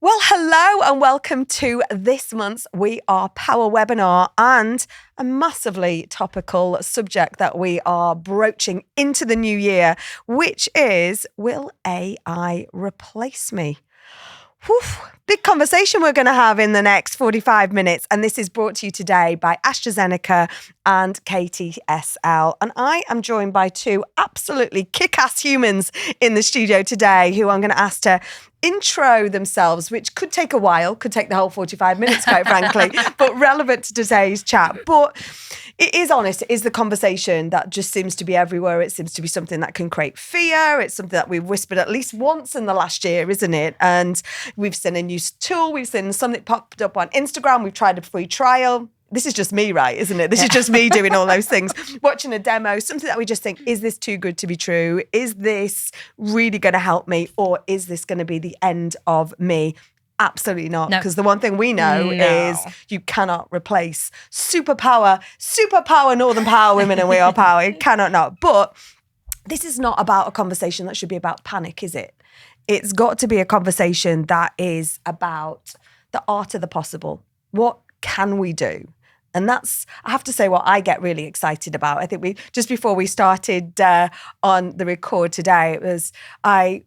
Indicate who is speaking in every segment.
Speaker 1: Well, hello and welcome to this month's We Are Power webinar and a massively topical subject that we are broaching into the new year, which is, will AI replace me? Whew, big conversation we're going to have in the next 45 minutes. And this is brought to you today by AstraZeneca and KTSL. And I am joined by two absolutely kick-ass humans in the studio today who I'm going to ask to intro themselves, which could take a while, could take the whole 45 minutes, quite frankly, but relevant to today's chat. But it is honest, it is the conversation that just seems to be everywhere. It seems to be something that can create fear. It's something that we've whispered at least once in the last year, isn't it? And we've seen a new tool, we've seen something popped up on Instagram, we've tried a free trial. This is just me, right, isn't it? This is just me doing all those things, watching a demo, something that we just think, is this too good to be true? Is this really going to help me? Or is this going to be the end of me? Absolutely not. Because the one thing we know is you cannot replace superpower Northern Power women and We Are Power. You cannot not. But this is not about a conversation that should be about panic, is it? It's got to be a conversation that is about the art of the possible. What can we do? And that's, I have to say, what I get really excited about. I think just before we started on the record today, it was,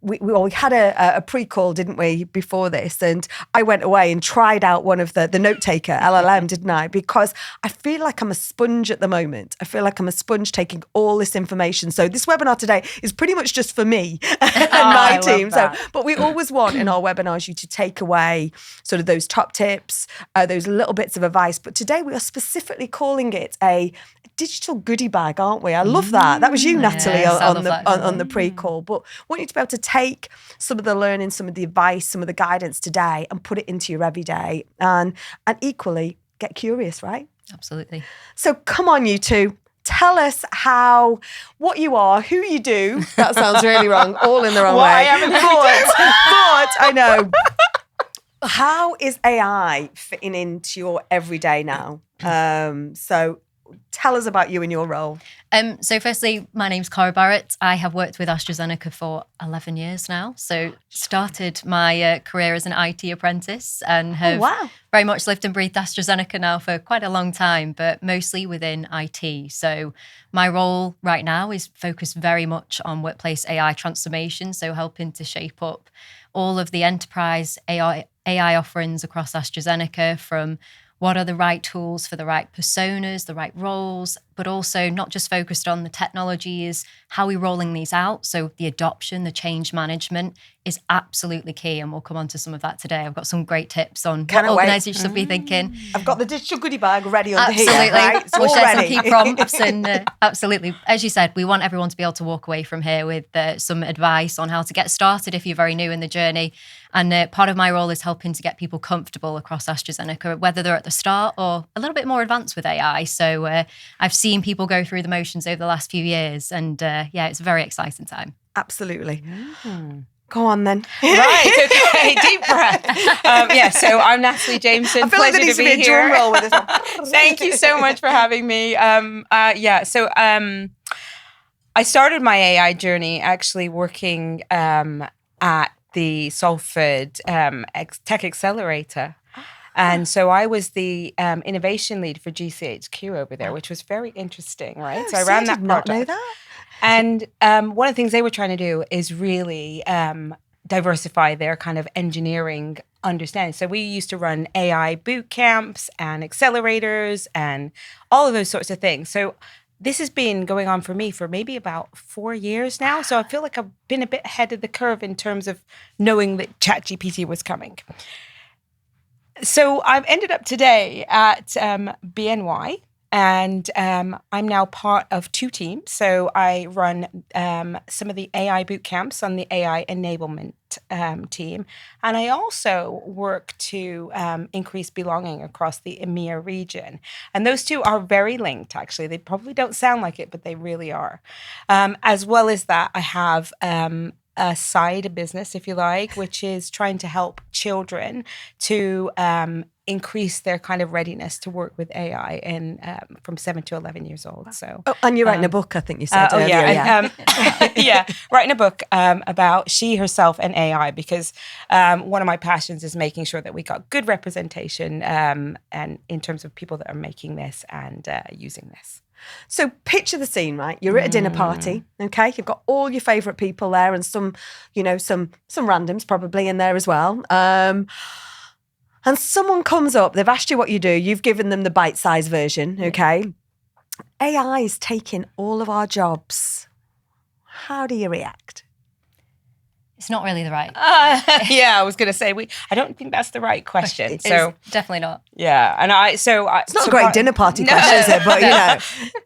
Speaker 1: we had a pre-call, didn't we, before this? And I went away and tried out one of the note taker, LLM, didn't I? Because I feel like I'm a sponge at the moment. I feel like I'm a sponge taking all this information. So this webinar today is pretty much just for me and my team. But we always want in our webinars you to take away sort of those top tips, those little bits of advice. But today we are specifically calling it a digital goodie bag, aren't we? I love that. That was you, Natalie, on the pre-call. But I want you to be able to take some of the learning, some of the advice, some of the guidance today and put it into your everyday and equally get curious, right?
Speaker 2: Absolutely.
Speaker 1: So come on, you two. Tell us what you are, who you do. That sounds really wrong, all in the wrong way. But I know. How is AI fitting into your everyday now? So tell us about you and your role.
Speaker 2: So firstly, my name's Cara Barrett. I have worked with AstraZeneca for 11 years now. So started my career as an IT apprentice and have very much lived and breathed AstraZeneca now for quite a long time, but mostly within IT. So my role right now is focused very much on workplace AI transformation, so helping to shape up all of the enterprise AI offerings across AstraZeneca, from what are the right tools for the right personas, the right roles, but also not just focused on the technologies, how we're rolling these out. So the adoption, the change management is absolutely key. And we'll come on to some of that today. I've got some great tips on what organizations should be thinking.
Speaker 1: I've got the digital goodie bag ready under
Speaker 2: here.
Speaker 1: Right?
Speaker 2: We'll share some key prompts. And absolutely, as you said, we want everyone to be able to walk away from here with some advice on how to get started if you're very new in the journey. And part of my role is helping to get people comfortable across AstraZeneca, whether they're at the start or a little bit more advanced with AI. So I've seen people go through the motions over the last few years. And it's a very exciting time.
Speaker 1: Absolutely. Go on then.
Speaker 3: Right, okay, deep breath. So I'm Natalie Jameson.
Speaker 1: I feel like there needs to be a drum roll with this one.
Speaker 3: Thank you so much for having me. I started my AI journey actually working at the Salford Tech Accelerator. And so I was the innovation lead for GCHQ over there, which was very interesting, right? So I ran that project.
Speaker 1: Not know that.
Speaker 3: And one of the things they were trying to do is really diversify their kind of engineering understanding. So we used to run AI boot camps and accelerators and all of those sorts of things. So this has been going on for me for maybe about 4 years now. So I feel like I've been a bit ahead of the curve in terms of knowing that ChatGPT was coming. So I've ended up today at BNY. And I'm now part of two teams. So I run some of the AI boot camps on the AI enablement team. And I also work to increase belonging across the EMEA region. And those two are very linked, actually. They probably don't sound like it, but they really are. As well as that, I have a side business, if you like, which is trying to help children to increase their kind of readiness to work with AI in from 7 to 11 years old. So,
Speaker 1: and you're writing a book, I think you said earlier.
Speaker 3: Yeah, writing a book about she, herself, and AI, because one of my passions is making sure that we got good representation and in terms of people that are making this and using this.
Speaker 1: So picture the scene, right? You're at a dinner party, okay? You've got all your favourite people there and some randoms probably in there as well. And someone comes up, they've asked you what you do, you've given them the bite-sized version, okay? AI is taking all of our jobs. How do you react?
Speaker 2: It's not really the right.
Speaker 3: Yeah, I was going to say I don't think that's the right question.
Speaker 2: It's
Speaker 3: so
Speaker 2: definitely not.
Speaker 3: Yeah, and
Speaker 1: it's not a great dinner party question, is it? But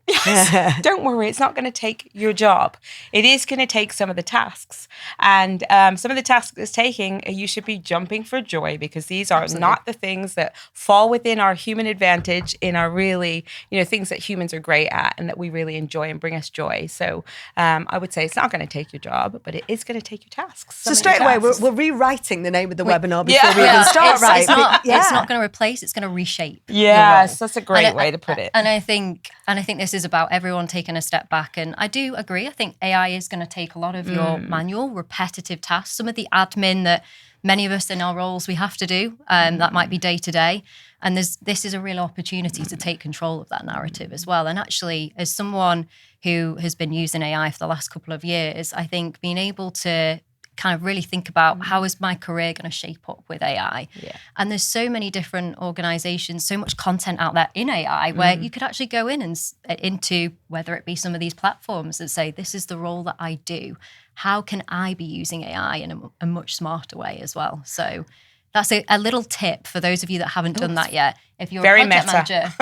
Speaker 3: yes, don't worry, it's not going to take your job. It is going to take some of the tasks, and some of the tasks it's taking, you should be jumping for joy, because these are not the things that fall within our human advantage in our really, things that humans are great at and that we really enjoy and bring us joy. So I would say it's not going to take your job, but it is going to take your tasks.
Speaker 1: So straight away, we're rewriting the name of the webinar before we even start, right?
Speaker 2: It's not going to replace, it's going to reshape.
Speaker 3: Yes, that's a great way to put it.
Speaker 2: And I think this is about everyone taking a step back. And I do agree. I think AI is going to take a lot of your manual, repetitive tasks, some of the admin that many of us in our roles we have to do, that might be day to day. And this is a real opportunity to take control of that narrative as well. And actually, as someone who has been using AI for the last couple of years, I think being able to kind of really think about how is my career going to shape up with AI.
Speaker 3: Yeah.
Speaker 2: And there's so many different organizations, so much content out there in AI where you could actually go in and into whether it be some of these platforms that say, this is the role that I do. How can I be using AI in a much smarter way as well? So that's a little tip for those of you that haven't done that yet. If you're a project manager,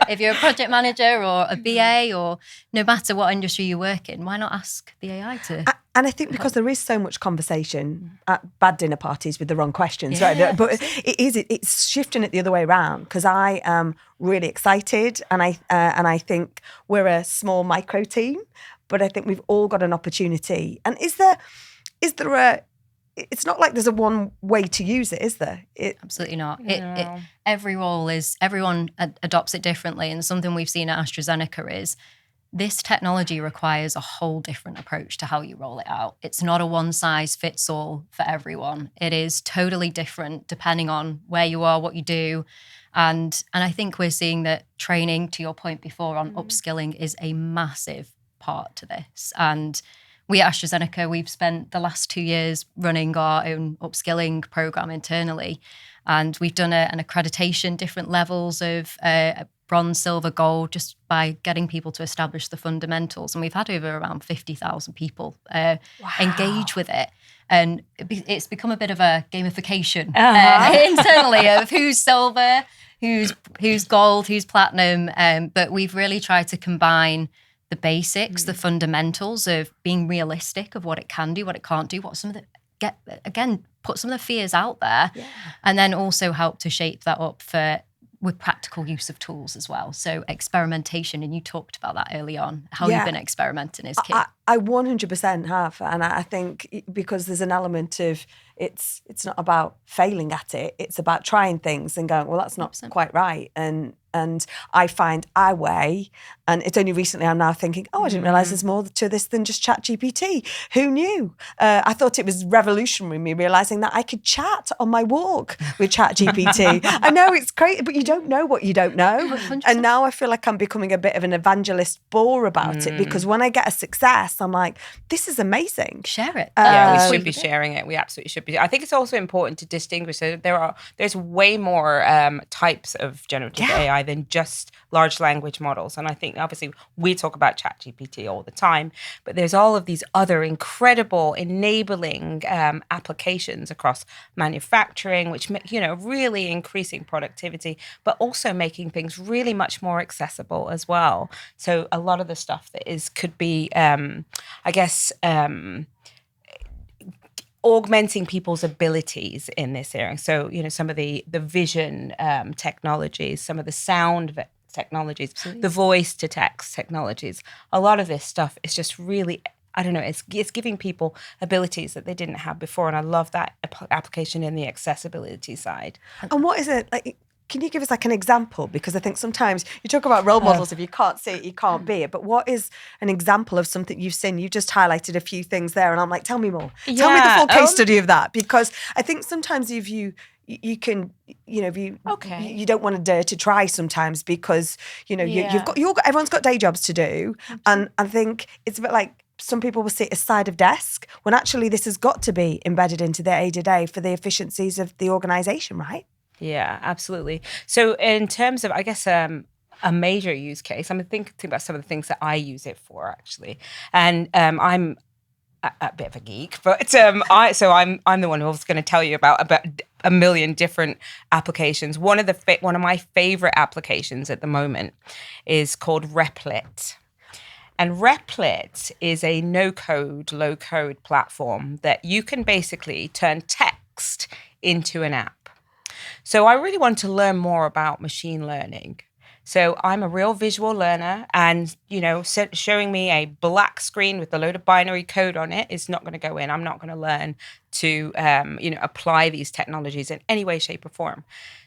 Speaker 2: if you're a project manager or a BA or no matter what industry you work in, why not ask the AI to?
Speaker 1: And I think because there is so much conversation at bad dinner parties with the wrong questions, right? But it's shifting it the other way around, because I am really excited, and I think we're a small micro team, but I think we've all got an opportunity. And is there it's not like there's a one way to use it, is there?
Speaker 2: Absolutely not.
Speaker 3: No.
Speaker 2: Everyone adopts it differently. And something we've seen at AstraZeneca is this technology requires a whole different approach to how you roll it out. It's not a one size fits all for everyone. It is totally different depending on where you are, what you do. And I think we're seeing that training, to your point before on upskilling, is a massive part to this. And we at AstraZeneca, we've spent the last 2 years running our own upskilling program internally. And we've done an accreditation, different levels of bronze, silver, gold, just by getting people to establish the fundamentals. And we've had over around 50,000 people engage with it. And it's become a bit of a gamification internally of who's silver, who's gold, who's platinum. But we've really tried to combine the basics, the fundamentals of being realistic of what it can do, what it can't do, what some of the, put some of the fears out there, and then also help to shape that up with practical use of tools as well. So experimentation, and you talked about that early on, how you've been experimenting is key.
Speaker 1: I 100% have. And I think because there's an element of it's not about failing at it, it's about trying things and going, well, that's not 100%. Quite right. And I find I weigh, and it's only recently I'm now thinking, I didn't realise there's more to this than just ChatGPT. Who knew? I thought it was revolutionary, me realising that I could chat on my walk with ChatGPT. I know it's great, but you don't know what you don't know.
Speaker 2: 100%.
Speaker 1: And now I feel like I'm becoming a bit of an evangelist bore about it, because when I get a success, I'm like, this is amazing.
Speaker 2: Share it.
Speaker 3: Yeah, we should be sharing it. We absolutely should be. I think it's also important to distinguish that there's way more types of generative AI than just large language models. And I think obviously we talk about ChatGPT all the time, but there's all of these other incredible enabling applications across manufacturing, which really increasing productivity, but also making things really much more accessible as well. So a lot of the stuff that could be, augmenting people's abilities in this area. So, some of the vision technologies, some of the sound technologies, the voice to text technologies, a lot of this stuff is just really I don't know, it's giving people abilities that they didn't have before. And I love that application in the accessibility side.
Speaker 1: And what is it like? Can you give us like an example? Because I think sometimes you talk about role models. If you can't see it, you can't be it. But what is an example of something you've seen? You just highlighted a few things there, and I'm like, tell me more. Tell me the full case study of that. Because I think sometimes if you can, if you don't want to dare to try sometimes because you've got everyone's got day jobs to do, and I think it's a bit like. Some people will sit aside of desk when actually this has got to be embedded into their day-to-day for the efficiencies of the organisation, right?
Speaker 3: Yeah, absolutely. So in terms of, I guess, a major use case, I'm thinking about some of the things that I use it for, actually. And I'm a bit of a geek, but I'm the one who's going to tell you about a million different applications. One of my favorite applications at the moment is called Replit. And Replit is a no-code, low-code platform that you can basically turn text into an app. So I really want to learn more about machine learning. So I'm a real visual learner, and showing me a black screen with a load of binary code on it is not going to go in. I'm not going to learn to apply these technologies in any way, shape, or form.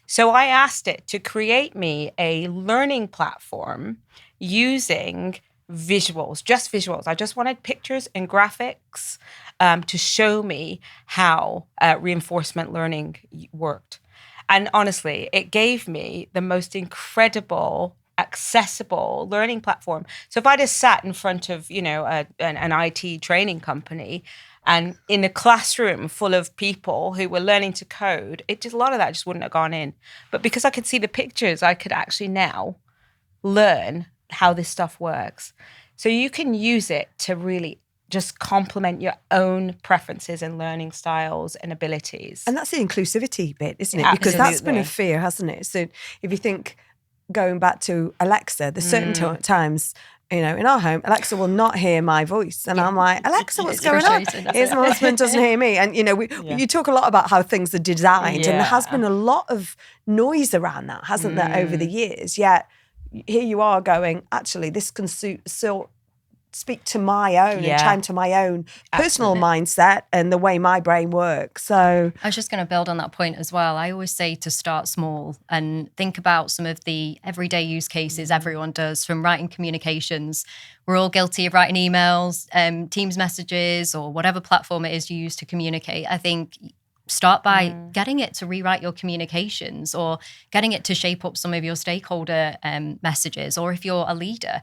Speaker 3: So I asked it to create me a learning platform using visuals, just visuals. I just wanted pictures and graphics to show me how reinforcement learning worked. And honestly, it gave me the most incredible, accessible learning platform. So if I just sat in front of, an IT training company and in a classroom full of people who were learning to code, a lot of that just wouldn't have gone in. But because I could see the pictures, I could actually now learn how this stuff works. So you can use it to really just complement your own preferences and learning styles and abilities.
Speaker 1: And that's the inclusivity bit, isn't it?
Speaker 3: Absolutely.
Speaker 1: Because that's been a fear, hasn't it? So if you think, going back to Alexa, there's certain times, in our home, Alexa will not hear my voice. And I'm like, Alexa, what's going on? Here's my husband doesn't hear me. And, you talk a lot about how things are designed. And there has been a lot of noise around that, hasn't there, over the years? Yet here you are going, actually, this can speak to my own and chime to my own personal mindset and the way my brain works. So
Speaker 2: I was just going to build on that point as well. I always say to start small and think about some of the everyday use cases everyone does, from writing communications. We're all guilty of writing emails, Teams messages, or whatever platform it is you use to communicate. I think start by getting it to rewrite your communications, or getting it to shape up some of your stakeholder messages. Or if you're a leader,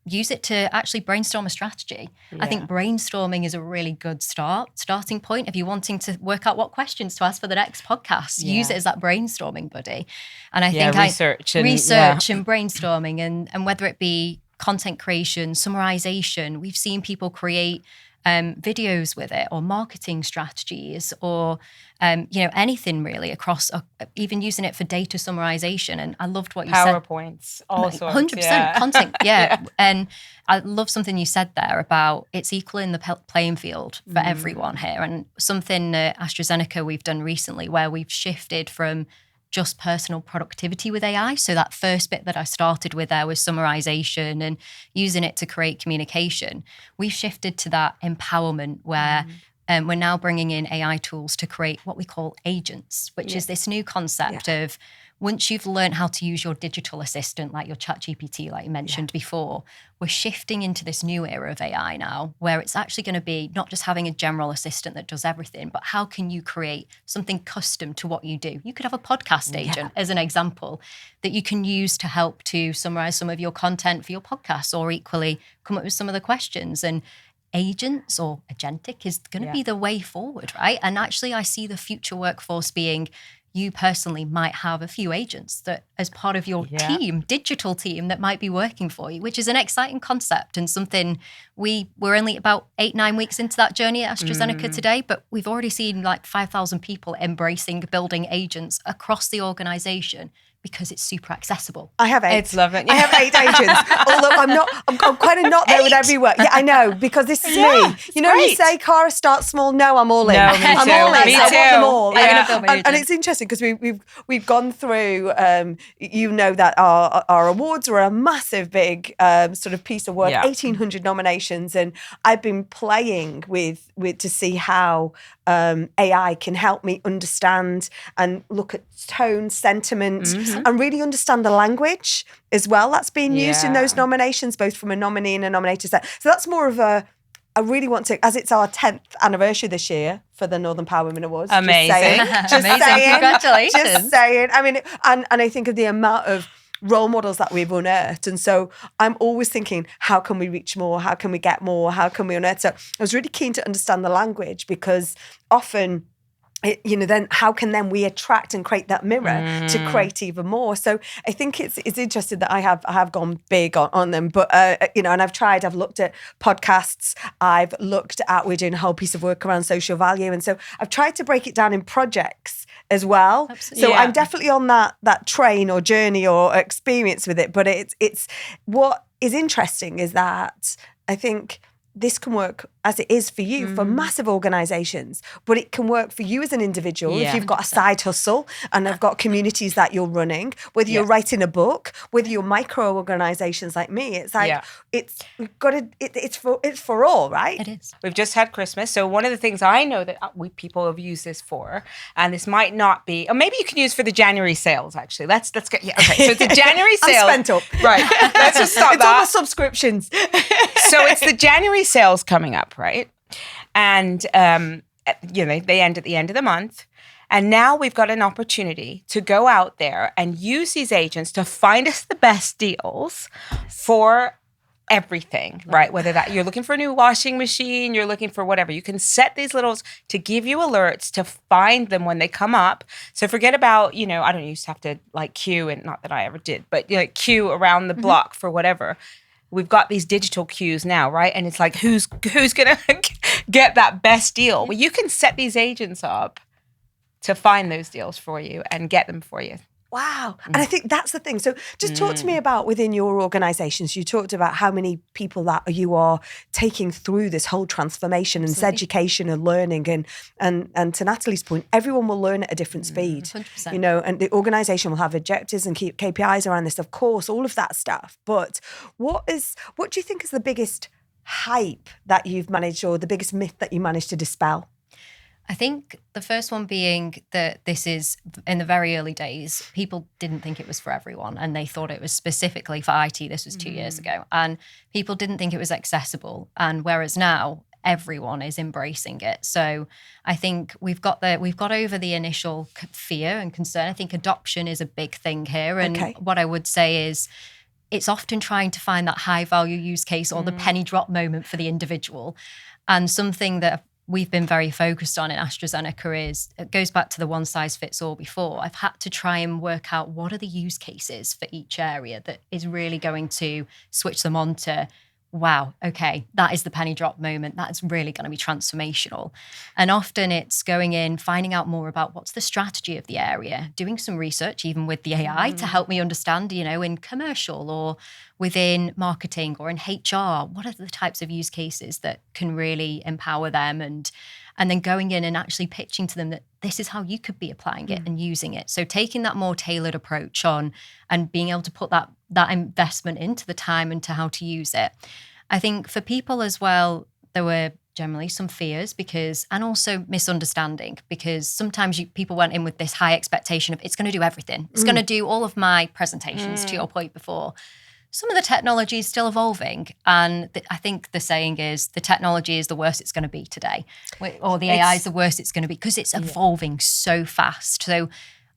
Speaker 2: use it to actually brainstorm a strategy. I think brainstorming is a really good starting point. If you're wanting to work out what questions to ask for the next podcast, use it as that brainstorming buddy. And I think research and brainstorming, and whether it be content creation, summarization, we've seen people create videos with it, or marketing strategies, or anything really across, even using it for data summarization. And I loved what you said.
Speaker 3: PowerPoints, all sorts.
Speaker 2: 100% content, And I love something you said there about it's equaling the playing field for everyone here. And something AstraZeneca we've done recently, where we've shifted from just personal productivity with AI. So that first bit that I started with there was summarization and using it to create communication. We've shifted to that empowerment where we're now bringing in AI tools to create what we call agents, which is this new concept of, once you've learned how to use your digital assistant, like your ChatGPT, like you mentioned before, we're shifting into this new era of AI now, where it's actually going to be not just having a general assistant that does everything, but how can you create something custom to what you do? You could have a podcast agent, as an example, that you can use to help to summarize some of your content for your podcast, or equally come up with some of the questions. And agents, or agentic, is going to be the way forward, right? And actually, I see the future workforce being, you personally might have a few agents that as part of your team, digital team, that might be working for you, which is an exciting concept and something we're only about 8-9 weeks into that journey at AstraZeneca today, but we've already seen like 5,000 people embracing building agents across the organization, because it's super accessible.
Speaker 1: I have 8.
Speaker 3: It's lovely.
Speaker 1: I have 8 agents. Although I'm kind of not there with everywhere. Yeah, I know, because this is me. You know, you say, Cara, start small. No, I'm all in.
Speaker 3: No, me
Speaker 1: I'm
Speaker 3: too.
Speaker 1: all in.
Speaker 3: Me
Speaker 1: I want them
Speaker 3: too.
Speaker 1: all.
Speaker 3: Yeah.
Speaker 1: And it's interesting because we've gone through. You know that our awards were a massive, big sort of piece of work. 1,800 nominations, and I've been playing with to see how AI can help me understand and look at tone, sentiment, and really understand the language as well that's being used in those nominations, both from a nominee and a nominator set. So that's more of I really want to, as it's our 10th anniversary this year for the Northern Power Women Awards.
Speaker 3: Amazing.
Speaker 2: Amazing. Congratulations.
Speaker 1: Just saying. I mean, and I think of the amount of role models that we've unearthed. And so I'm always thinking, how can we reach more? How can we get more? How can we unearth? So I was really keen to understand the language, because often, then how can then we attract and create that mirror to create even more? So I think it's interesting that I have gone big on them, but and I've looked at podcasts, I've looked at, we're doing a whole piece of work around social value, and so I've tried to break it down in projects as well. Absolutely. So I'm definitely on that train or journey or experience with it. But it's what is interesting is that I think this can work as it is for you for massive organizations, but it can work for you as an individual if you've got a side hustle and have got communities that you're running, whether you're writing a book, whether you're micro organizations like me. It's like it's for all, right?
Speaker 2: It is.
Speaker 3: We've just had Christmas, so one of the things I know that people have used this for, and this might not be, or maybe you can use for the January sales. Actually, let's get okay. So it's the January sales.
Speaker 1: I'm spent up.
Speaker 3: Right. Let's just stop
Speaker 1: it's
Speaker 3: that.
Speaker 1: all the subscriptions.
Speaker 3: So it's the January sales coming up, right? And they end at the end of the month. And now we've got an opportunity to go out there and use these agents to find us the best deals for everything, right? Whether that you're looking for a new washing machine, you're looking for whatever. You can set these littles to give you alerts to find them when they come up. So forget about, I don't used to have to queue, and not that I ever did, but queue around the block for whatever. We've got these digital queues now, right? And it's like, who's going to get that best deal? Well, you can set these agents up to find those deals for you and get them for you.
Speaker 1: Wow. And I think that's the thing. So just talk to me about within your organizations, you talked about how many people that you are taking through this whole transformation and this education and learning. And to Natalie's point, everyone will learn at a different speed,
Speaker 2: 100%.
Speaker 1: And the organization will have objectives and keep KPIs around this, of course, all of that stuff. But what do you think is the biggest hype that you've managed, or the biggest myth that you managed to dispel?
Speaker 2: I think the first one being that this is, in the very early days, people didn't think it was for everyone, and they thought it was specifically for IT. This was 2 years ago, and people didn't think it was accessible. And whereas now everyone is embracing it. So I think we've got over the initial fear and concern. I think adoption is a big thing here. And what I would say is, it's often trying to find that high value use case or the penny drop moment for the individual. And something that we've been very focused on in AstraZeneca is, it goes back to the one size fits all before. I've had to try and work out what are the use cases for each area that is really going to switch them on to, wow, okay, that is the penny drop moment. That is really going to be transformational. And often it's going in, finding out more about what's the strategy of the area, doing some research, even with the AI to help me understand, in commercial or within marketing or in HR, what are the types of use cases that can really empower them, and then going in and actually pitching to them that this is how you could be applying it and using it. So taking that more tailored approach on and being able to put that investment into the time and to how to use it. I think for people as well, there were generally some fears and also misunderstanding, because sometimes people went in with this high expectation of it's going to do everything. It's going to do all of my presentations, to your point before. Some of the technology is still evolving. And I think the saying is, the technology is the worst it's going to be today, or the AI is the worst it's going to be, because it's evolving so fast. So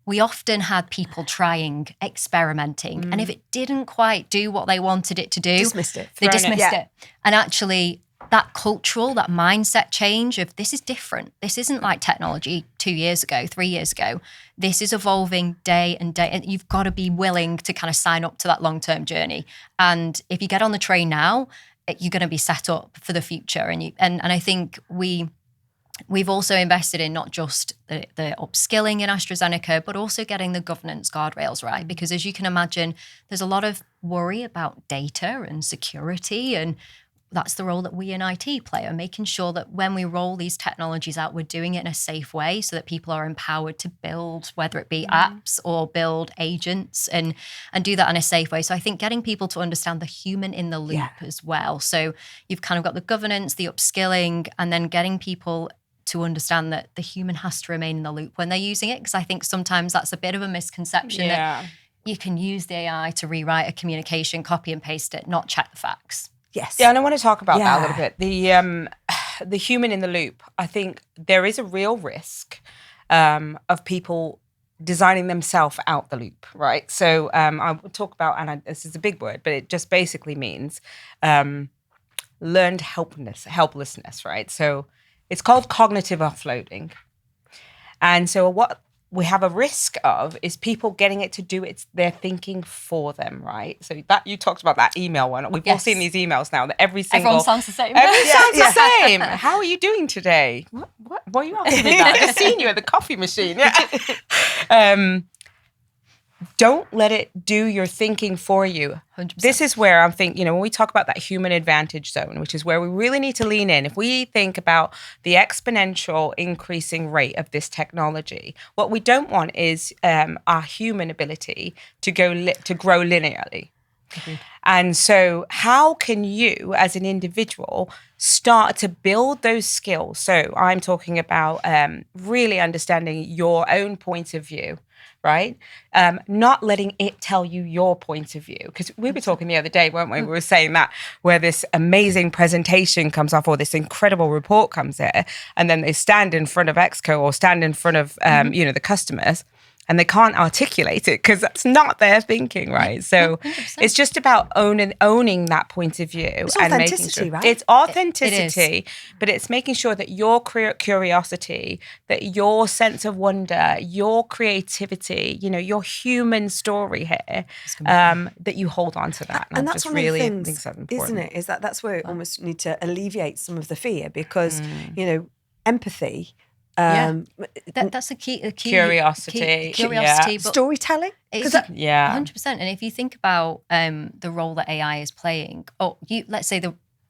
Speaker 2: we often had people trying, experimenting, and if it didn't quite do what they wanted it to do, they dismissed it. And actually, that mindset change of this is different. This isn't like technology 2 years ago, 3 years ago. This is evolving day and day. And you've got to be willing to kind of sign up to that long-term journey. And if you get on the train now, you're going to be set up for the future. And I think we we've also invested in not just the upskilling in AstraZeneca, but also getting the governance guardrails right. Because as you can imagine, there's a lot of worry about data and security, and that's the role that we in IT play, and making sure that when we roll these technologies out, we're doing it in a safe way so that people are empowered to build, whether it be apps or build agents, and do that in a safe way. So I think getting people to understand the human in the loop as well. So you've kind of got the governance, the upskilling, and then getting people to understand that the human has to remain in the loop when they're using it. Because I think sometimes that's a bit of a misconception that you can use the AI to rewrite a communication, copy and paste it, not check the facts.
Speaker 1: Yes.
Speaker 3: Yeah, and I want to talk about that a little bit. The human in the loop. I think there is a real risk of people designing themselves out the loop, right? So I will talk about, and this is a big word, but it just basically means learned helplessness, right? So it's called cognitive offloading. And so what we have a risk of is people getting it to do their thinking for them, right? So that you talked about that email one. We've all seen these emails now that everyone
Speaker 2: sounds the same.
Speaker 3: Everyone sounds the same. How are you doing today? What are you asking me that? I just seen you at the coffee machine. Yeah. Don't let it do your thinking for you.
Speaker 2: 100%.
Speaker 3: This is where I'm thinking, when we talk about that human advantage zone, which is where we really need to lean in. If we think about the exponential increasing rate of this technology, what we don't want is our human ability to grow linearly.
Speaker 2: Agreed.
Speaker 3: And so how can you as an individual start to build those skills? So I'm talking about really understanding your own point of view, right? Not letting it tell you your point of view. Because we were talking the other day, weren't we? We were saying that where this amazing presentation comes off or this incredible report comes in, and then they stand in front of Exco or stand in front of, the customers, and they can't articulate it because that's not their thinking, right? So
Speaker 2: 100%.
Speaker 3: It's just about owning that point of view.
Speaker 1: It's
Speaker 3: and
Speaker 1: authenticity,
Speaker 3: making sure,
Speaker 1: right?
Speaker 3: It's authenticity,
Speaker 2: it is.
Speaker 3: But it's making sure that your curiosity, that your sense of wonder, your creativity, your human story here, that you hold on to that.
Speaker 1: And that's
Speaker 3: just
Speaker 1: one
Speaker 3: really
Speaker 1: of the things, isn't it? Is that's where we almost need to alleviate some of the fear because, empathy.
Speaker 2: That's a key
Speaker 3: curiosity,
Speaker 2: but
Speaker 1: storytelling.
Speaker 2: 100%. And if you think about the role that AI is playing, let's say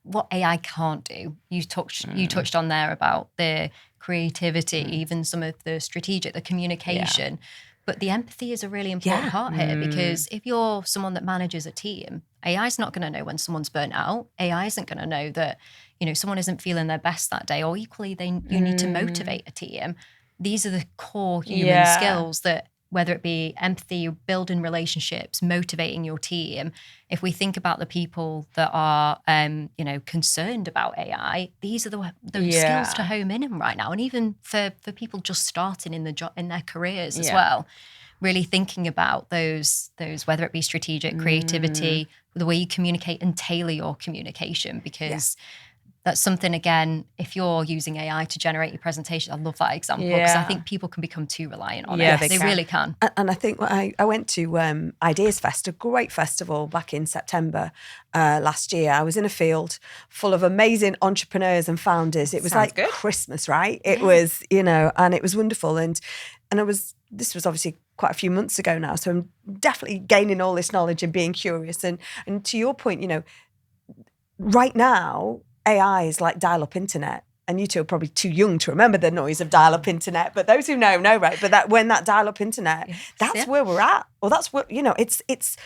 Speaker 2: what AI can't do. You touched on there about the creativity, even some of the strategic, the communication. But the empathy is a really important part here because if you're someone that manages a team, AI is not going to know when someone's burnt out. AI isn't going to know that someone isn't feeling their best that day, or equally you need to motivate a team. These are the core human skills that, whether it be empathy, building relationships, motivating your team. If we think about the people that are, concerned about AI, these are those skills to home in right now. And even for people just starting in their careers as well, really thinking about those, whether it be strategic creativity, the way you communicate and tailor your communication, because that's something, again, if you're using AI to generate your presentation, I love that example because I think people can become too reliant on it. They really can.
Speaker 1: And I think I went to Ideas Fest, a great festival back in September last year. I was in a field full of amazing entrepreneurs and founders. It was good. Christmas, right? It was, and it was wonderful. And this was obviously quite a few months ago now. So I'm definitely gaining all this knowledge and being curious. And to your point, right now, AI is like dial-up internet, and you two are probably too young to remember the noise of dial-up internet, but those who know, right? But when that dial-up internet, that's where we're at. Well, that's what, it's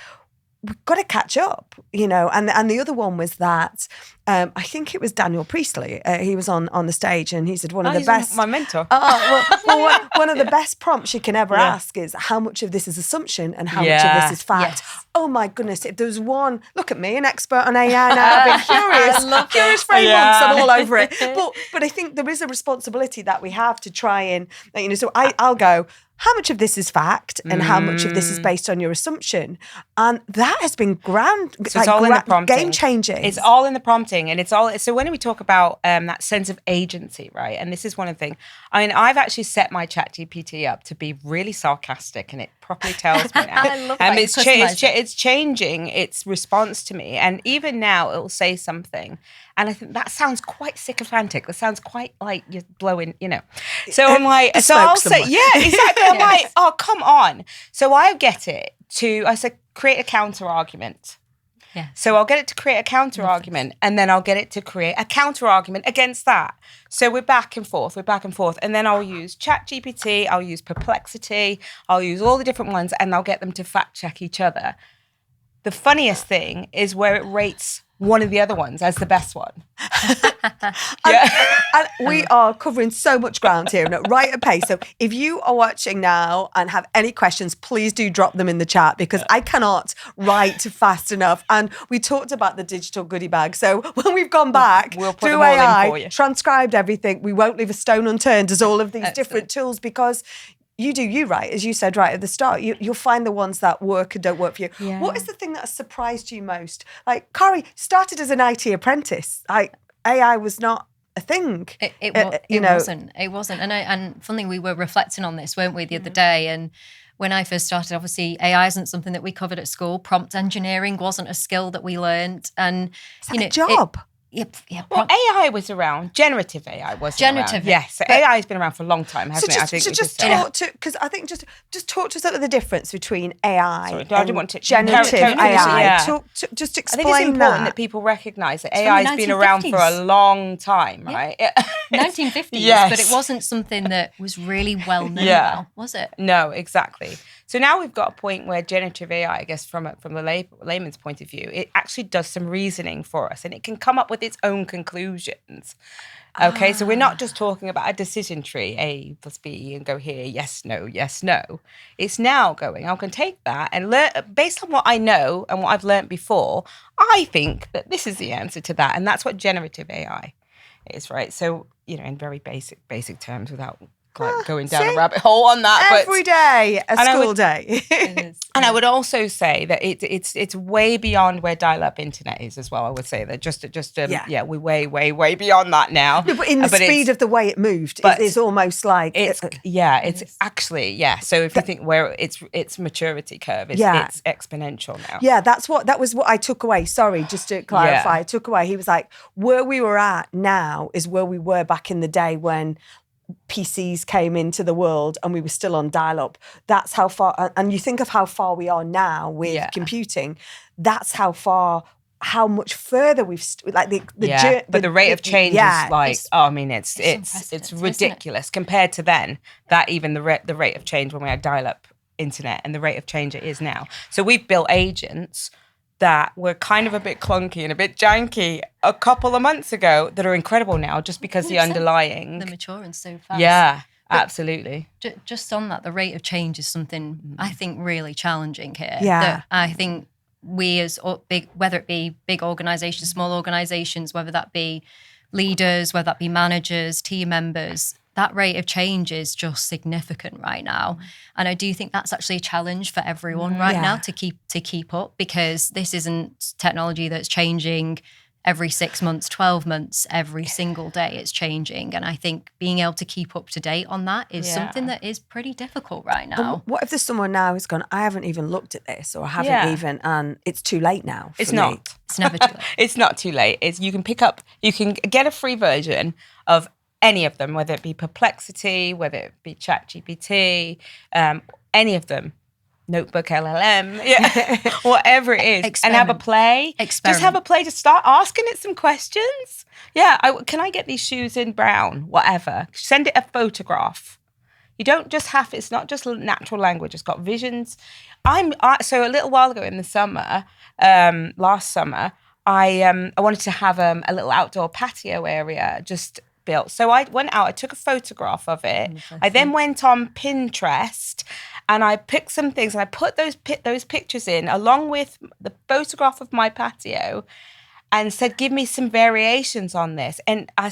Speaker 1: we've got to catch up, and the other one was that I think it was Daniel Priestley. He was on the stage and he said one of the best.
Speaker 3: My mentor.
Speaker 1: One of the best prompts you can ever ask is how much of this is assumption and how much of this is fact. Yes. Oh my goodness! If there's one, look at me, an expert on AI now. I've been curious for 8 months. I'm all over it. But I think there is a responsibility that we have to try and So I'll go. How much of this is fact and how much of this is based on your assumption? And that has been
Speaker 3: So it's all in the prompting.
Speaker 1: Game changing.
Speaker 3: It's all in the prompting, and it's all. So when we talk about that sense of agency, right? And this is one of the things. I mean, I've actually set my ChatGPT up to be really sarcastic, and it properly tells me now.
Speaker 2: I love that.
Speaker 3: It's changing its response to me, and even now it will say something, And I think that sounds quite sycophantic. That sounds quite like you're blowing, So I'm like, so I'll say, yeah, exactly. I'm like, oh, come on. So I get it I said, create a counter argument.
Speaker 2: Yeah.
Speaker 3: So I'll get it to create a counter argument, and then I'll get it to create a counter argument against that. So we're back and forth, and then I'll use ChatGPT, I'll use Perplexity, I'll use all the different ones, and I'll get them to fact check each other. The funniest thing is where it rates one of the other ones as the best one.
Speaker 1: And we are covering so much ground here and at right at pace. So if you are watching now and have any questions, please do drop them in the chat, because I cannot write fast enough. And we talked about the digital goodie bag. So when we've gone back
Speaker 3: we'll put
Speaker 1: through
Speaker 3: them all in
Speaker 1: AI,
Speaker 3: for you.
Speaker 1: transcribed everything, we won't leave a stone unturned as all of these different tools, because you do you right, as you said right at the start. You'll find the ones that work and don't work for you.
Speaker 3: Yeah.
Speaker 1: What is the thing that has surprised you most? Like, Kari started as an IT apprentice. AI was not a thing.
Speaker 2: It wasn't. And funny, we were reflecting on this, weren't we, the other day? And when I first started, obviously, AI isn't something that we covered at school. Prompt engineering wasn't a skill that we learned. And
Speaker 1: it's like a job.
Speaker 3: Well, AI was around. Generative AI wasn't around. Yes, so AI has been around for a long time, hasn't it? I think
Speaker 1: just talk to, because I think just talk to us about the difference between AI and generative AI.
Speaker 3: Yeah.
Speaker 1: Just explain
Speaker 3: I think it's important that people recognise that AI has been around for a long time, right?
Speaker 2: 1950s, but it wasn't something that was really well known about, was it?
Speaker 3: No, exactly. So now we've got a point where generative AI, I guess from the layman's point of view, it actually does some reasoning for us, and it can come up with its own conclusions. Okay, so we're not just talking about a decision tree, A plus B, and go here, yes, no, yes, no. It's now going, I can take that and learn, based on what I know and what I've learned before, I think that this is the answer to that. And that's what generative AI is, right? So, in very basic terms, without going down a rabbit hole on that.
Speaker 1: Every day, a school day.
Speaker 3: And I would also say that it's way beyond where dial-up internet is as well. I would say that we're way beyond that now.
Speaker 1: No, but in the speed of the way it moved, it's almost like
Speaker 3: it's actually. So if you think where its maturity curve, it's exponential now.
Speaker 1: Yeah, that was what I took away. Sorry, just to clarify, I took away. He was like, where we were at now is where we were back in the day when PCs came into the world and we were still on dial-up. That's how far, and you think of how far we are now with computing. That's how much further we've but
Speaker 3: the rate of change is like, it's ridiculous compared to then. That even the rate of change when we had dial-up internet and the rate of change it is now. So we've built agents that were kind of a bit clunky and a bit janky a couple of months ago that are incredible now, just because the underlying...
Speaker 2: They're maturing so fast.
Speaker 3: Yeah, absolutely.
Speaker 2: Just on that, the rate of change is something I think really challenging here.
Speaker 1: Yeah.
Speaker 2: That I think we as whether it be big organisations, small organisations, whether that be leaders, whether that be managers, team members, that rate of change is just significant right now. And I do think that's actually a challenge for everyone right now to keep up, because this isn't technology that's changing every 6 months, 12 months, every single day it's changing. And I think being able to keep up to date on that is something that is pretty difficult right now.
Speaker 1: What if there's someone now who's gone, I haven't even looked at this, or I haven't even, and it's too late now?
Speaker 3: It's not.
Speaker 2: It's never too late.
Speaker 3: It's not too late. You can get a free version of any of them, whether it be Perplexity, whether it be ChatGPT, any of them, Notebook LLM, whatever it is, and have a play.
Speaker 2: Experiment.
Speaker 3: Just have a play to start asking it some questions. Yeah, can I get these shoes in brown? Whatever. Send it a photograph. You don't just have it's not just natural language. It's got visions. So a little while ago in the summer, last summer, I wanted to have a little outdoor patio area just built. So I went out, I took a photograph of it. I then went on Pinterest and I picked some things and I put those pictures in along with the photograph of my patio and said, give me some variations on this. And I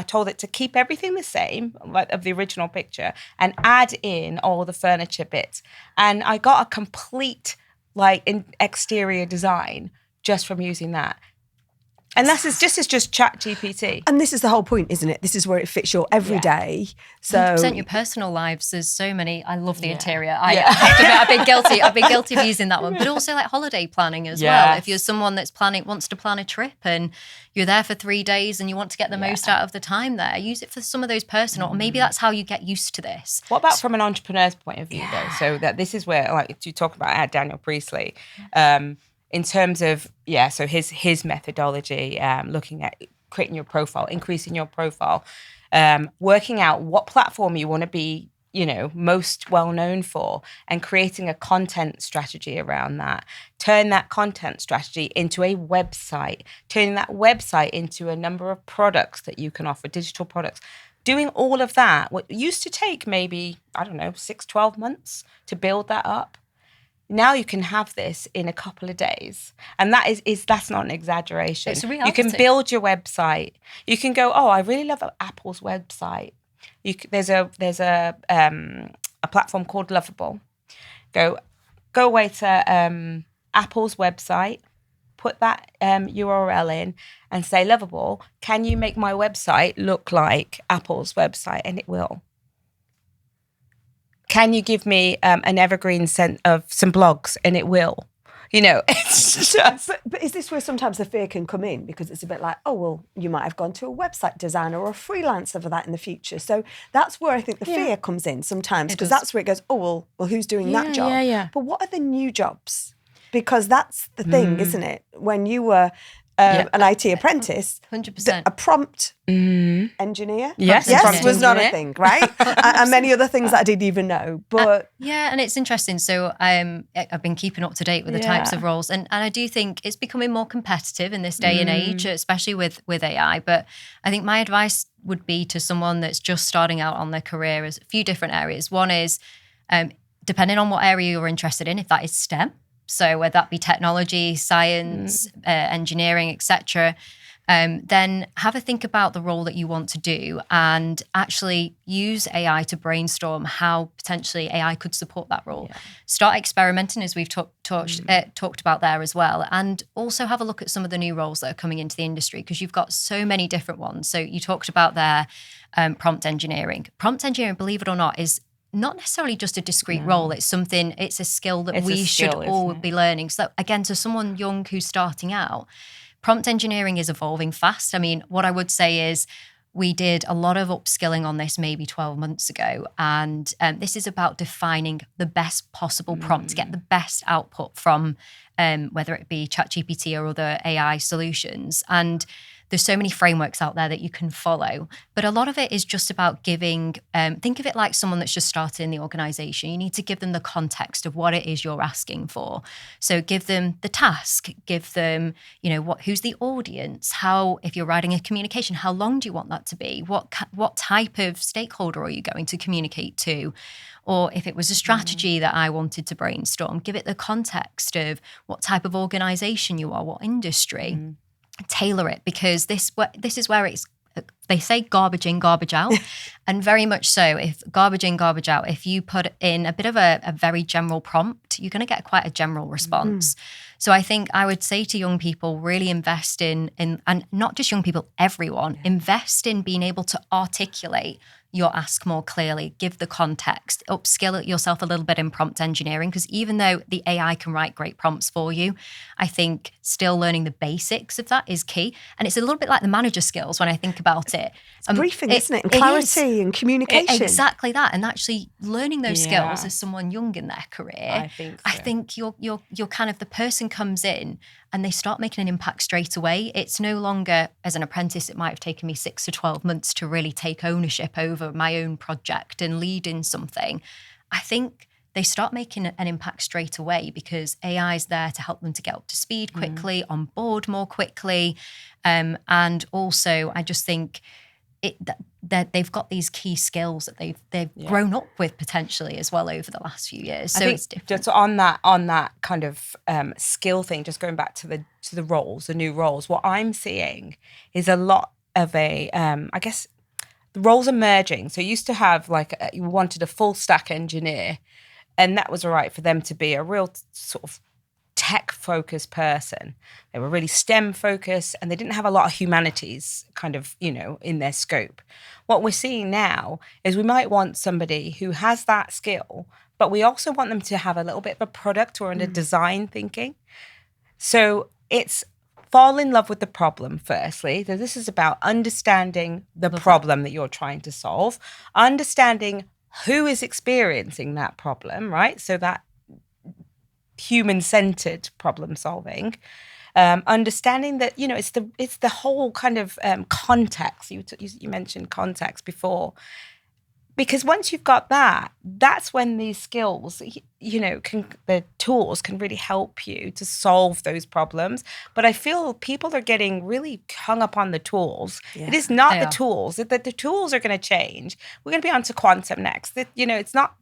Speaker 3: told it to keep everything the same, like of the original picture, and add in all the furniture bits. And I got a complete exterior design just from using that. And this is just chat GPT.
Speaker 1: And this is the whole point, isn't it? This is where it fits your everyday. So
Speaker 2: 100% your personal lives. There's so many. I love the interior. I have to admit, I've been guilty of using that one. But also like holiday planning as well. If you're someone that's wants to plan a trip and you're there for 3 days and you want to get the most out of the time there, use it for some of those personal. Or maybe that's how you get used to this.
Speaker 3: What about from an entrepreneur's point of view, though? So that this is where, like you talk about Daniel Priestley, in terms of, so his methodology, looking at creating your profile, increasing your profile, working out what platform you want to be, most well known for, and creating a content strategy around that. Turn that content strategy into a website, turning that website into a number of products that you can offer, digital products. Doing all of that, what used to take maybe, 6-12 months to build that up. Now you can have this in a couple of days. And that's not an exaggeration.
Speaker 2: It's a reality.
Speaker 3: You can build your website. You can go, I really love Apple's website. There's a platform called Lovable. Go away to Apple's website, put that URL in and say, Lovable, can you make my website look like Apple's website? And it will. Can you give me an evergreen scent of some blogs? And it will. It's just...
Speaker 1: But is this where sometimes the fear can come in? Because it's a bit like, you might have gone to a website designer or a freelancer for that in the future. So that's where I think the fear comes in sometimes, because that's where it goes, who's doing that job?
Speaker 3: Yeah.
Speaker 1: But what are the new jobs? Because that's the thing, isn't it? When you were an IT apprentice,
Speaker 2: 100%.
Speaker 1: A prompt engineer,
Speaker 3: yes,
Speaker 1: was not a thing, right? And many other things that I didn't even know. But
Speaker 2: and it's interesting. So I've been keeping up to date with the types of roles, and I do think it's becoming more competitive in this day and age, especially with AI. But I think my advice would be to someone that's just starting out on their career is a few different areas. One is depending on what area you're interested in, if that is STEM. So whether that be technology, science, engineering, etc., then have a think about the role that you want to do and actually use AI to brainstorm how potentially AI could support that role. Yeah. Start experimenting, as we've talked about there as well, and also have a look at some of the new roles that are coming into the industry, because you've got so many different ones. So you talked about there prompt engineering. Prompt engineering, believe it or not, is not necessarily just a discrete role. It's a skill that we should all be learning. So again, to someone young who's starting out, prompt engineering is evolving fast. I mean, what I would say is we did a lot of upskilling on this maybe 12 months ago. And this is about defining the best possible prompt to get the best output from whether it be ChatGPT or other AI solutions. And there's so many frameworks out there that you can follow. But a lot of it is just about giving, think of it like someone that's just started in the organization. You need to give them the context of what it is you're asking for. So give them the task, give them, who's the audience, if you're writing a communication, how long do you want that to be? What type of stakeholder are you going to communicate to? Or if it was a strategy that I wanted to brainstorm, give it the context of what type of organization you are, what industry. Tailor it, because this is where they say garbage in, garbage out. And very much so, if garbage in, garbage out, if you put in a bit of a very general prompt, you're going to get quite a general response. So I think I would say to young people, really invest in and not just young people, everyone, invest in being able to articulate your ask more clearly, give the context, upskill yourself a little bit in prompt engineering, because even though the AI can write great prompts for you, I think still learning the basics of that is key. And it's a little bit like the manager skills when I think about it.
Speaker 1: Briefing, isn't it? And clarity and communication.
Speaker 2: Exactly that. And actually learning those skills as someone young in their career. I think you're kind of, the person comes in and they start making an impact straight away. It's no longer, as an apprentice, it might have taken me 6 to 12 months to really take ownership over my own project and lead in something. I think they start making an impact straight away because AI is there to help them to get up to speed quickly, on board more quickly. And also, I just think that they've got these key skills that they've grown up with potentially as well over the last few years. So it's different.
Speaker 3: Just on that kind of skill thing, just going back to the roles, the new roles, what I'm seeing is a lot of I guess the roles are merging. So you used to have you wanted a full stack engineer, and that was all right for them to be a real sort of tech-focused person. They were really STEM-focused, and they didn't have a lot of humanities kind of, in their scope. What we're seeing now is we might want somebody who has that skill, but we also want them to have a little bit of a product or a design thinking. So it's fall in love with the problem, firstly. So this is about understanding the problem that you're trying to solve, understanding who is experiencing that problem, right? So that human-centered problem solving, understanding that it's the whole kind of context. You mentioned context before, because once you've got that, that's when these skills, the tools can really help you to solve those problems. But I feel people are getting really hung up on the tools. Yeah, it is not the tools. The tools are going to change. We're going to be on to quantum next. It's not,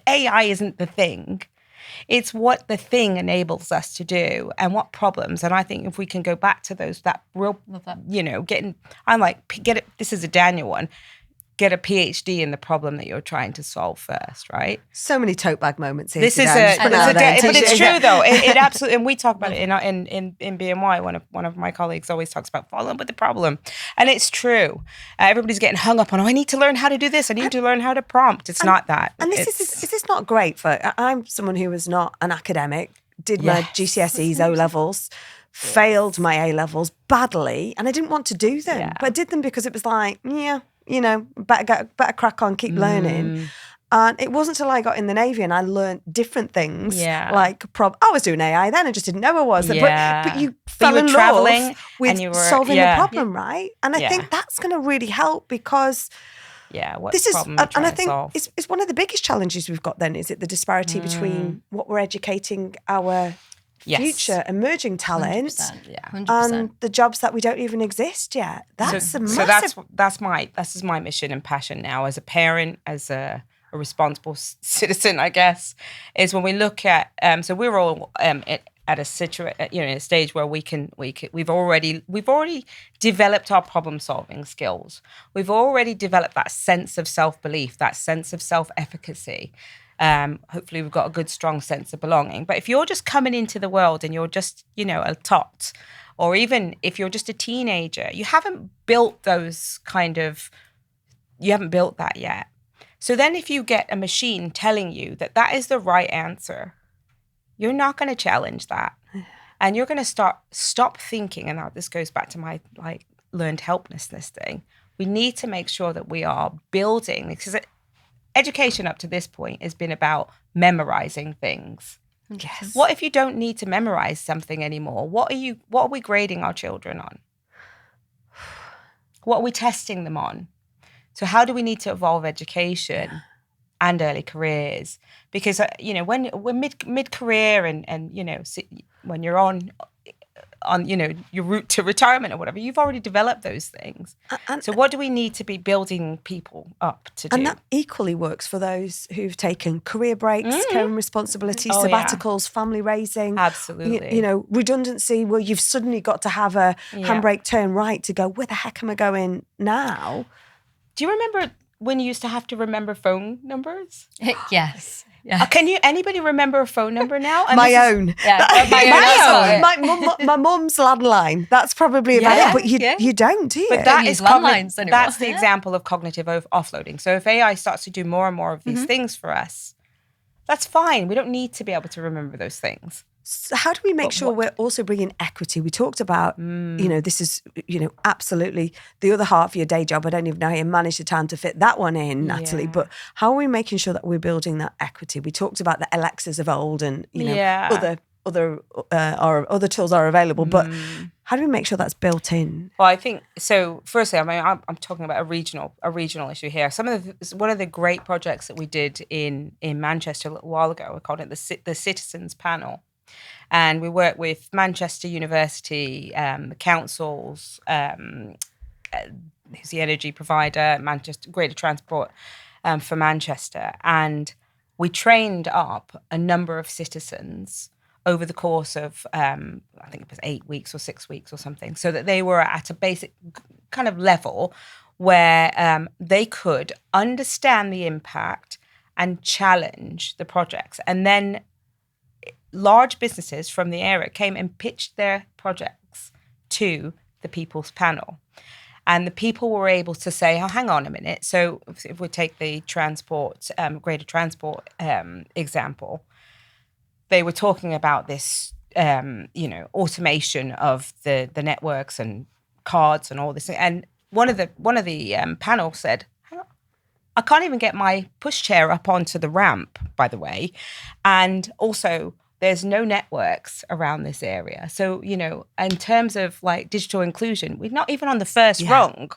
Speaker 3: AI isn't the thing. It's what the thing enables us to do and what problems. And I think if we can go back to those, this is a Daniel one. Get a PhD in the problem that you're trying to solve first, right?
Speaker 1: So many tote bag moments here.
Speaker 3: But it's true though. It absolutely, and we talk about it in BMY. One of my colleagues always talks about fall in love with the problem, and it's true. Everybody's getting hung up on, I need to learn how to do this. I need to learn how to prompt. It's not that.
Speaker 1: And is this not great for? I'm someone who was not an academic. Did my GCSEs, O levels. Failed my A levels badly, and I didn't want to do them, but I did them because it was like, better crack on, keep learning. And it wasn't until I got in the Navy and I learned different things. Yeah. Like, I was doing AI then, I just didn't know I was. Yeah. But you fell in love with solving the problem, right? And I think that's going to really help because this is, and I think it's one of the biggest challenges we've got then, is it the disparity between what we're educating our future emerging talent 100%. And the jobs that we don't even exist yet. That's massive.
Speaker 3: So that's my mission and passion now as a parent, as a responsible citizen, I guess, is when we look at so we're all at a stage where we've already developed our problem solving skills. We've already developed that sense of self-belief, that sense of self-efficacy. Hopefully we've got a good, strong sense of belonging. But if you're just coming into the world and you're just, a tot, or even if you're just a teenager, you haven't built that yet. So then if you get a machine telling you that is the right answer, you're not going to challenge that. And you're going to stop thinking, and now this goes back to my learned helplessness thing. We need to make sure that we are building, because education up to this point has been about memorizing things.
Speaker 1: Yes.
Speaker 3: What if you don't need to memorize something anymore? What are we grading our children on? What are we testing them on? So how do we need to evolve education and early careers? Because when we're mid-career and when you're on your route to retirement or whatever, you've already developed those things. So what do we need to be building people up to do?
Speaker 1: And that equally works for those who've taken career breaks, caring responsibilities, sabbaticals, family raising.
Speaker 3: Absolutely.
Speaker 1: Redundancy, where you've suddenly got to have a handbrake turn right to go, where the heck am I going now?
Speaker 3: Do you remember when you used to have to remember phone numbers?
Speaker 2: Yes.
Speaker 3: Yeah. Anybody remember a phone number now?
Speaker 1: And my own.
Speaker 2: Yeah,
Speaker 1: my mum's landline. That's probably about it. But you don't, do you?
Speaker 3: But that is landlines anymore. That's the example of cognitive offloading. So if AI starts to do more and more of these things for us, that's fine. We don't need to be able to remember those things.
Speaker 1: So how do we make sure we're also bringing equity? We talked about, this is, absolutely the other half of your day job. I don't even know how you manage the time to fit that one in, Natalie. But how are we making sure that we're building that equity? We talked about the Alexas of old and, other tools are available. But how do we make sure that's built in?
Speaker 3: Well, I think, so firstly, I'm talking about a regional issue here. One of the great projects that we did in Manchester a little while ago, we called it the Citizens Panel. And we work with Manchester University, the councils, who's the energy provider, Manchester Greater Transport for Manchester. And we trained up a number of citizens over the course of, I think it was 8 weeks or 6 weeks or something, so that they were at a basic kind of level where they could understand the impact and challenge the projects. And then large businesses from the area came and pitched their projects to the people's panel. And the people were able to say, oh, hang on a minute. So if we take the transport, greater transport example, they were talking about this, automation of the networks and cards and all this. And one of the panel said, hang on, I can't even get my pushchair up onto the ramp, by the way. And also, there's no networks around this area. So, in terms of like digital inclusion, we're not even on the first rung.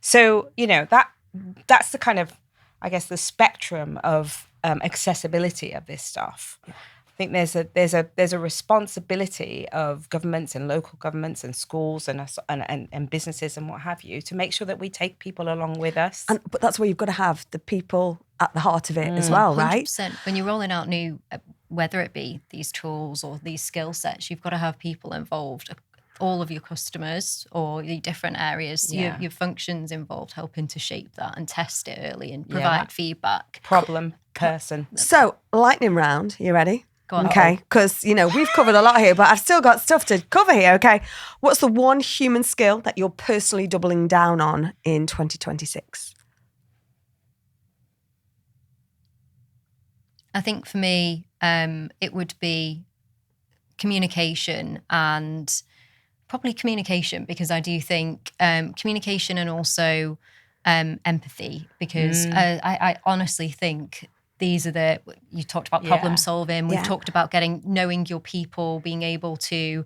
Speaker 3: So, that's the kind of, I guess, the spectrum of accessibility of this stuff. Yeah. I think there's a responsibility of governments and local governments and schools and businesses and what have you to make sure that we take people along with us.
Speaker 1: But that's where you've got to have the people at the heart of it as well, right?
Speaker 2: 100%. When you're rolling out new, whether it be these tools or these skill sets, you've got to have people involved, all of your customers or your different areas, your functions involved, helping to shape that and test it early and provide feedback.
Speaker 3: Problem person.
Speaker 1: So, lightning round, you ready?
Speaker 2: Go on.
Speaker 1: Okay, because, we've covered a lot here, but I've still got stuff to cover here, okay? What's the one human skill that you're personally doubling down on in 2026?
Speaker 2: I think for me, it would be communication, and probably communication, because I do think communication and also empathy, because I honestly think these are you talked about problem solving. We've talked about knowing your people, being able to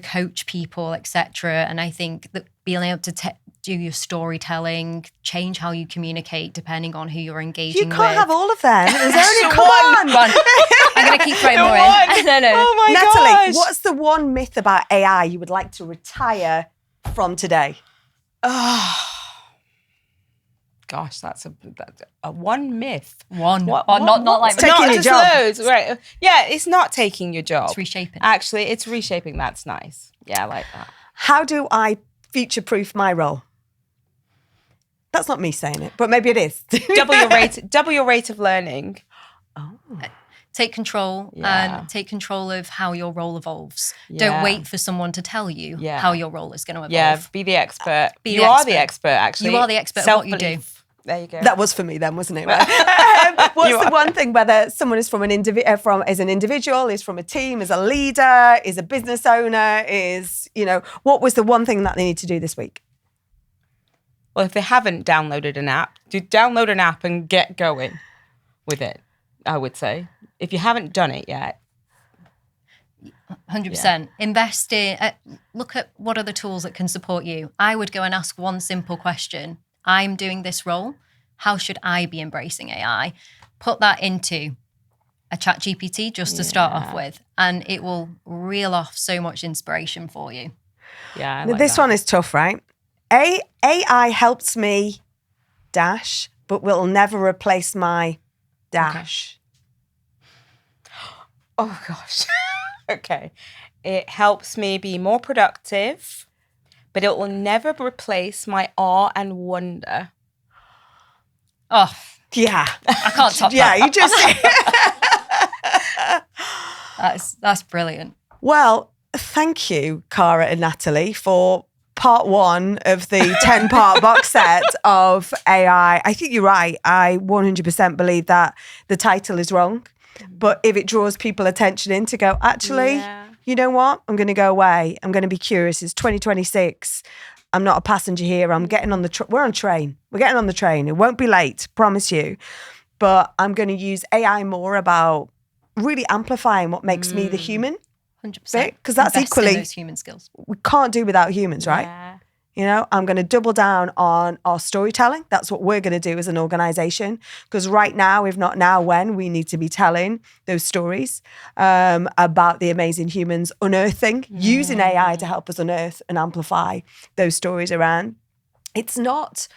Speaker 2: coach people, etc. And I think that being able to do your storytelling, change how you communicate depending on who you're engaging with.
Speaker 1: You can't have all of them. There's only
Speaker 2: one. I'm going to keep throwing more in. No.
Speaker 3: Oh my
Speaker 1: Natalie,
Speaker 3: gosh.
Speaker 1: what's the one myth about AI you would like to retire from today?
Speaker 3: Oh, gosh, that's a one myth.
Speaker 2: One.
Speaker 3: What,
Speaker 2: not like
Speaker 1: taking
Speaker 3: not
Speaker 1: your
Speaker 3: just
Speaker 1: job.
Speaker 3: loads, right? Yeah, it's not taking your job.
Speaker 2: It's reshaping.
Speaker 3: Actually, it's reshaping. That's nice. Yeah, I like that.
Speaker 1: How do I future-proof my role? That's not me saying it, but maybe it is.
Speaker 3: double your rate of learning.
Speaker 1: Oh.
Speaker 2: Take control and take control of how your role evolves. Don't wait for someone to tell you how your role is going to evolve.
Speaker 3: Yeah, be the expert. You are the expert, actually.
Speaker 2: You are the expert of what you do.
Speaker 3: There you go.
Speaker 1: That was for me then, wasn't it? What's the one thing, whether someone is from an individual, is from a team, is a leader, is a business owner, what was the one thing that they need to do this week?
Speaker 3: Well, if they haven't downloaded an app, download an app and get going with it, I would say. If you haven't done it yet.
Speaker 2: 100%. Invest in, look at what are the tools that can support you. I would go and ask one simple question. I'm doing this role. How should I be embracing AI? Put that into a ChatGPT just to start off with, and it will reel off so much inspiration for you.
Speaker 3: Yeah,
Speaker 1: this one is tough, right? AI helps me dash, but will never replace my dash.
Speaker 3: Okay. Oh, gosh. Okay. It helps me be more productive, but it will never replace my awe and wonder.
Speaker 2: Oh,
Speaker 1: yeah.
Speaker 2: I can't top that.
Speaker 1: Yeah, you just...
Speaker 2: That's brilliant.
Speaker 1: Well, thank you, Cara and Natalie, for part one of the 10-part box set of AI. I think you're right. I 100% believe that the title is wrong. But if it draws people attention in to go, actually, you know what? I'm going to go away. I'm going to be curious. It's 2026. I'm not a passenger here. I'm getting on the we're on a train. We're getting on the train. It won't be late, promise you. But I'm going to use AI more about really amplifying what makes me the human.
Speaker 2: 100%.
Speaker 1: Because that's equally
Speaker 2: those human skills.
Speaker 1: We can't do without humans, right?
Speaker 3: Yeah.
Speaker 1: I'm going to double down on our storytelling. That's what we're going to do as an organization. Because right now, if not now, when, we need to be telling those stories about the amazing humans, unearthing, using AI to help us unearth and amplify those stories around. It's not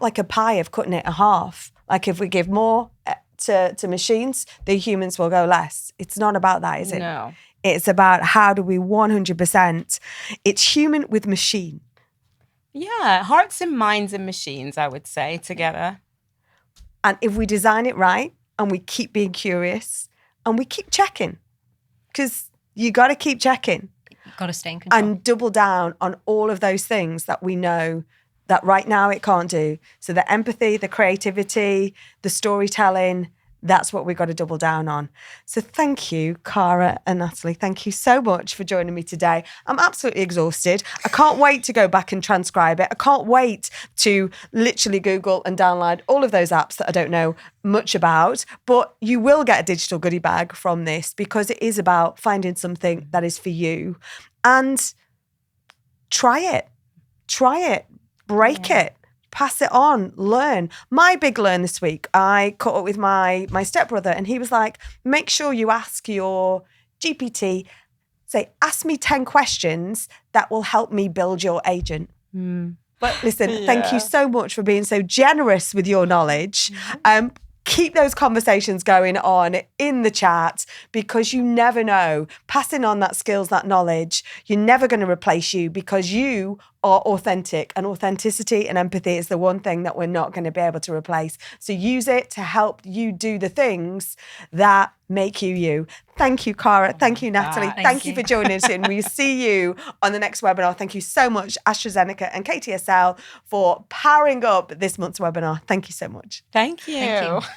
Speaker 1: like a pie of cutting it in half. Like if we give more to machines, the humans will go less. It's not about that, is it?
Speaker 3: No.
Speaker 1: It's about how do we 100%, it's human with machine.
Speaker 3: Yeah, hearts and minds and machines, I would say, together.
Speaker 1: And if we design it right, and we keep being curious and we keep checking, because you got to keep checking.
Speaker 2: You've got to stay in control.
Speaker 1: And double down on all of those things that we know that right now it can't do. So the empathy, the creativity, the storytelling, that's what we've got to double down on. So thank you, Cara and Natalie. Thank you so much for joining me today. I'm absolutely exhausted. I can't wait to go back and transcribe it. I can't wait to literally Google and download all of those apps that I don't know much about. But you will get a digital goodie bag from this, because it is about finding something that is for you. And try it, break it. Pass it on, learn. My big learn this week, I caught up with my stepbrother, and he was like, make sure you ask your GPT, say, ask me 10 questions that will help me build your agent. But listen, thank you so much for being so generous with your knowledge. Keep those conversations going on in the chat, because you never know. Passing on that skills, that knowledge, you're never going to replace you, because you are authentic, and authenticity and empathy is the one thing that we're not going to be able to replace. So use it to help you do the things that make you you. Thank you, Cara. Thank you, Natalie. Thank you for joining us, and we see you on the next webinar. Thank you so much, AstraZeneca and KTSL, for powering up this month's webinar. Thank you so much.
Speaker 3: Thank you.
Speaker 2: Thank you.